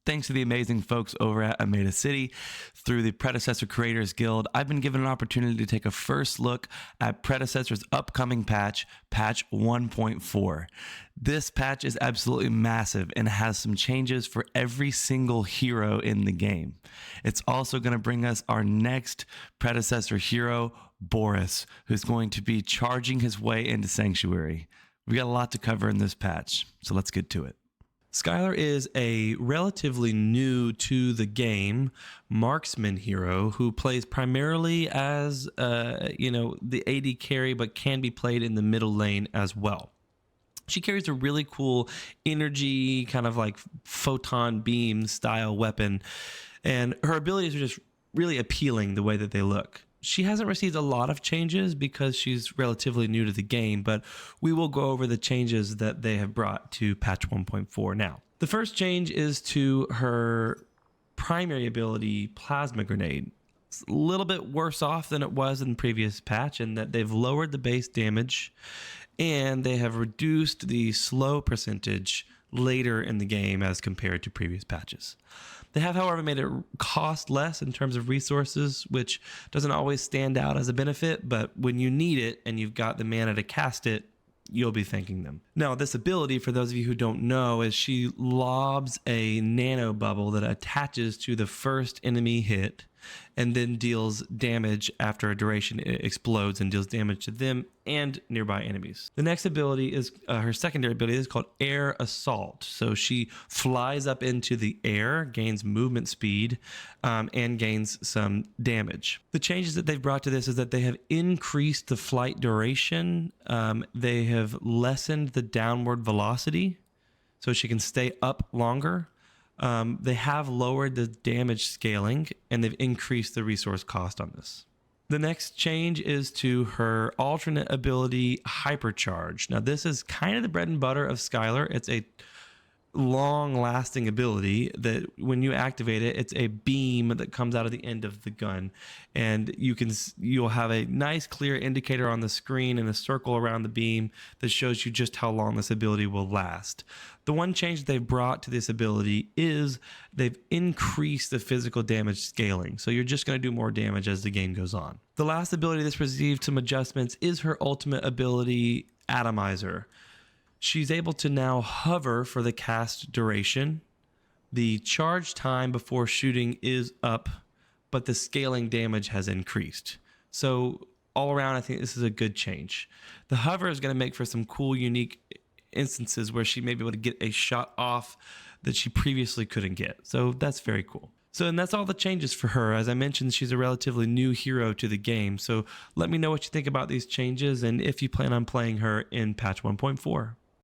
Thanks to the amazing folks over at Ameda City through the Predecessor Creators Guild, I've been given an opportunity to take a first look at Predecessor's upcoming patch, patch 1.4. This patch is absolutely massive and has some changes for every single hero in the game. It's also going to bring us our next Predecessor hero, Boris, who's going to be charging his way into Sanctuary. We got a lot to cover in this patch, so let's get to it. Skylar is a relatively new to the game marksman hero who plays primarily as, the AD carry, but can be played in the middle lane as well. She carries a really cool energy, kind of like photon beam style weapon, and her abilities are just really appealing the way that they look. She hasn't received a lot of changes because she's relatively new to the game, but we will go over the changes that they have brought to patch 1.4 now. The first change is to her primary ability, Plasma Grenade. It's a little bit worse off than it was in the previous patch in that they've lowered the base damage and they have reduced the slow percentage later in the game as compared to previous patches. They have, however, made it cost less in terms of resources, which doesn't always stand out as a benefit, but when you need it and you've got the mana to cast it, you'll be thanking them. Now, this ability, for those of you who don't know, is she lobs a nano bubble that attaches to the first enemy hit and then deals damage after a duration. It explodes and deals damage to them and nearby enemies. The next ability is her secondary ability is called Air Assault. So she flies up into the air, gains movement speed, and gains some damage. The changes that they've brought to this is that they have increased the flight duration. They have lessened the downward velocity so she can stay up longer. They have lowered the damage scaling and they've increased the resource cost on this. The next change is to her alternate ability, Hypercharge. Now, this is kind of the bread and butter of Skylar. It's a long-lasting ability that when you activate it, it's a beam that comes out of the end of the gun, and you'll have a nice clear indicator on the screen and a circle around the beam that shows you just how long this ability will last. The one change they've brought to this ability is they've increased the physical damage scaling, so you're just going to do more damage as the game goes on. The last ability that's received some adjustments is her ultimate ability, Atomizer. She's able to now hover for the cast duration. The charge time before shooting is up, but the scaling damage has increased. So all around, I think this is a good change. The hover is going to make for some cool, unique instances where she may be able to get a shot off that she previously couldn't get. So that's very cool. And that's all the changes for her. As I mentioned, she's a relatively new hero to the game. So let me know what you think about these changes and if you plan on playing her in patch 1.4.